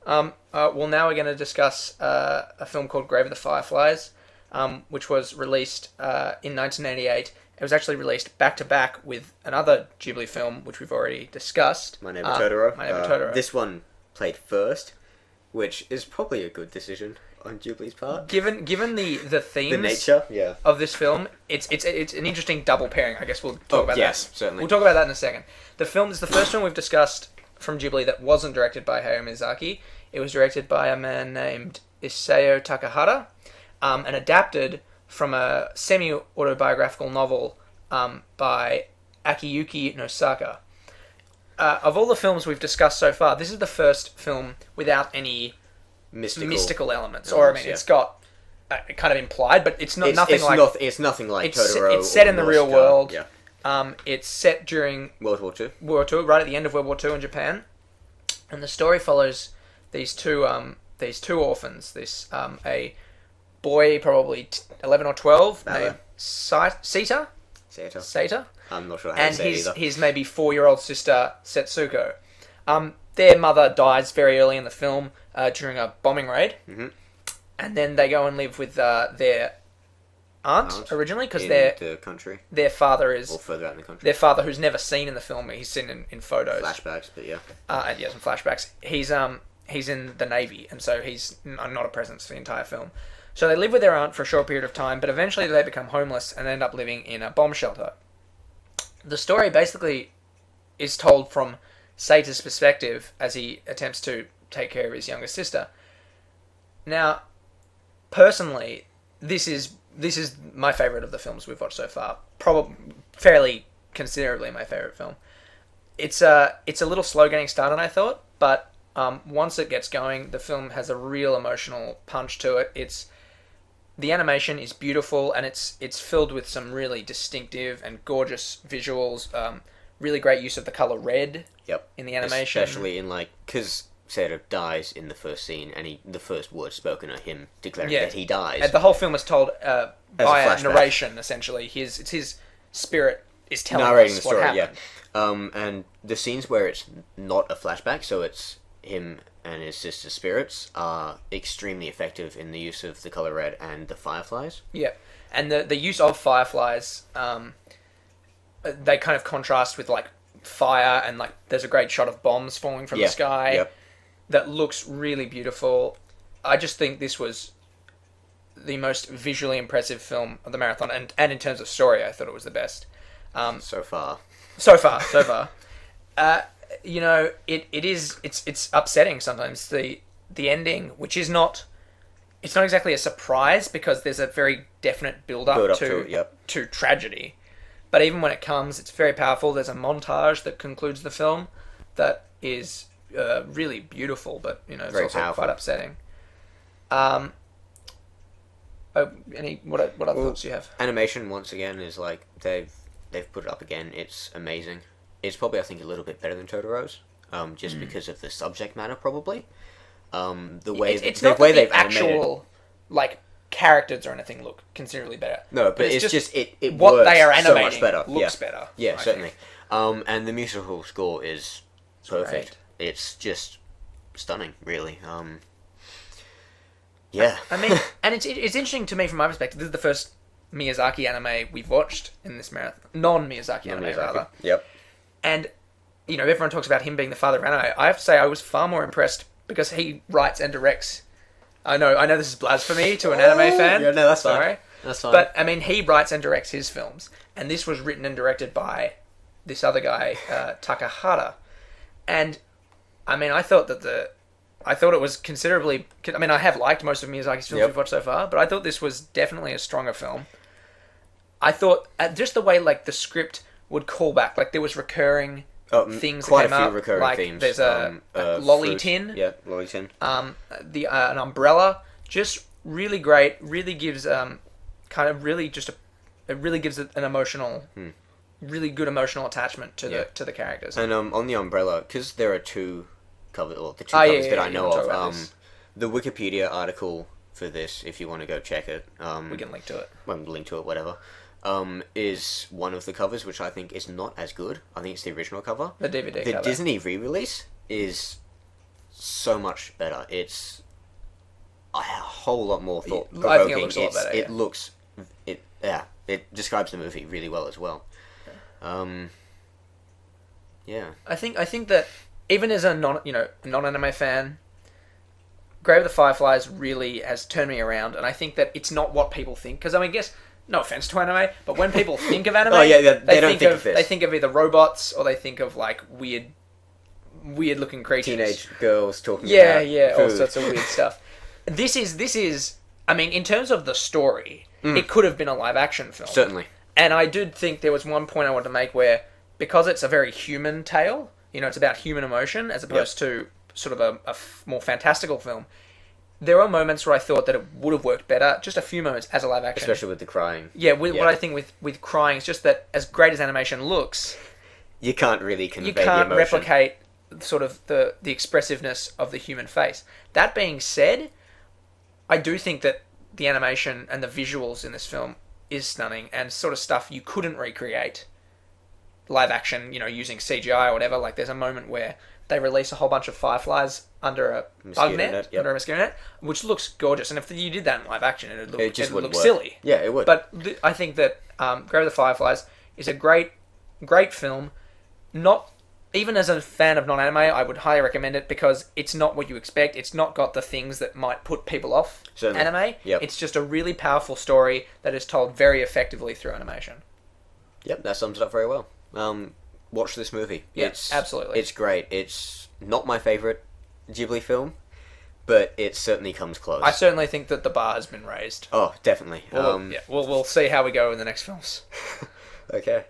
Well, now we're going to discuss a film called Grave of the Fireflies, which was released in 1988. It was actually released back-to-back with another Ghibli film, which we've already discussed. My Neighbor Totoro. My Neighbor Totoro. This one played first, which is probably a good decision on Ghibli's part. Given the themes The nature, of this film, it's an interesting double pairing. I guess we'll talk about yes, that. Certainly. We'll talk about that in a second. The film is the first film we've discussed from Ghibli that wasn't directed by Hayao Miyazaki. It was directed by a man named Isao Takahata, and adapted from a semi-autobiographical novel by Akiyuki Nosaka. Of all the films we've discussed so far, this is the first film without any mystical elements. Or, I mean, it's got kind of implied, but it's nothing like... It's nothing like Totoro. It's set in the real world. Yeah. It's set during... World War II. World War II, right at the end of World War II in Japan. And the story follows these two orphans. A boy, probably 11 or 12, named Sita. I'm not sure how to say it either. And his maybe 4-year-old sister, Setsuko. Their mother dies very early in the film during a bombing raid. Mm-hmm. And then they go and live with their aunt originally, because their father is... Or further out in the country. Their father, who's never seen in the film, he's seen in photos. Flashbacks, but yeah. And yeah, some flashbacks. He's in the Navy, and so he's not a presence for the entire film. So they live with their aunt for a short period of time, but eventually they become homeless and end up living in a bomb shelter. The story basically is told from Seita's perspective as he attempts to take care of his younger sister. Now, personally, this is my favourite of the films we've watched so far. Probably fairly considerably my favourite film. It's a little slow getting started, I thought, but once it gets going, the film has a real emotional punch to it. The animation is beautiful, and it's filled with some really distinctive and gorgeous visuals. Really great use of the colour red. Yep. In the animation, especially in because Seita dies in the first scene, and the first words spoken are him declaring that he dies. And the whole film is told by a narration. Essentially, it's his spirit is telling narrating us the story. what happened. And the scenes where it's not a flashback, so it's him and his sister's spirits, are extremely effective in the use of the colour red and the fireflies. Yeah, and the use of fireflies, they kind of contrast with like fire, and like there's a great shot of bombs falling from the sky that looks really beautiful. I just think this was the most visually impressive film of the marathon, and in terms of story, I thought it was the best. So far. You know, it's upsetting sometimes, the ending, which is not... It's not exactly a surprise, because there's a very definite build-up to tragedy. But even when it comes, it's very powerful. There's a montage that concludes the film that is really beautiful, but, you know, it's very also powerful. quite upsetting. What other thoughts do you have? Animation, once again, is like, they've put it up again. It's amazing. It's probably, I think, a little bit better than Totoro's, just because of the subject matter, probably. The way they've actual animated, characters or anything look considerably better. No, but it's just it what works they are animating so much better. looks better. Yeah, certainly. And the musical score is perfect. Great. It's just stunning, really. Yeah. I mean, and it's interesting to me from my perspective. This is the first Miyazaki anime we've watched in this marathon. Non-Miyazaki anime, rather. Yep. And, you know, everyone talks about him being the father of anime. I have to say I was far more impressed because he writes and directs. I know this is blasphemy to an anime fan. Yeah, no, that's Sorry. fine. That's fine. But, I mean, he writes and directs his films. And this was written and directed by this other guy, Takahata. And, I mean, I thought it was considerably... I mean, I have liked most of Miyazaki's films we've watched so far, but I thought this was definitely a stronger film. I thought, just the way, the script would call back, there was recurring things quite that came a few up. recurring themes. There's a lolly fruit. tin. Yeah, lolly tin. An umbrella. Just really great. Really gives it really gives it an emotional, really good emotional attachment to the characters. And on the umbrella, because there are two covers, or the two covers that I know of. The Wikipedia article for this, if you want to go check it, we can link to it. Well, link to it, whatever. Is one of the covers, which I think is not as good. I think it's the original cover. The DVD The cover. Disney re-release is so much better. It's a whole lot more thought I think provoking. it looks a lot better. It looks it describes the movie really well as well. Yeah. I think that even as a non-anime fan, Grave of the Fireflies really has turned me around, and I think that it's not what people think. Because I mean, I guess no offense to anime, but when people think of anime, they don't think of this. They think of either robots or they think of like weird looking creatures, Teenage girls talking. Yeah, about all food. sorts of weird stuff. This is. I mean, in terms of the story, it could have been a live action film. Certainly. And I did think there was one point I wanted to make where, because it's a very human tale, it's about human emotion as opposed to sort of a more fantastical film. There are moments where I thought that it would have worked better, just a few moments as a live action. Especially with the crying. Yeah, what I think with crying is just that as great as animation looks, you can't really convey the can't emotion. replicate sort of the expressiveness of the human face. That being said, I do think that the animation and the visuals in this film is stunning and sort of stuff you couldn't recreate live action, using CGI or whatever. Like there's a moment where they release a whole bunch of fireflies under a bug net, under a mosquito net, which looks gorgeous. And if you did that in live action, it would look silly. Yeah, it would. But I think that Grave of the Fireflies is a great film. Not even as a fan of non-anime, I would highly recommend it because it's not what you expect. It's not got the things that might put people off anime. Yep. It's just a really powerful story that is told very effectively through animation. Yep, that sums it up very well. Watch this movie. Yes, absolutely. It's great. It's not my favourite Ghibli film, but it certainly comes close. I certainly think that the bar has been raised. Oh, definitely. We'll see how we go in the next films. Okay.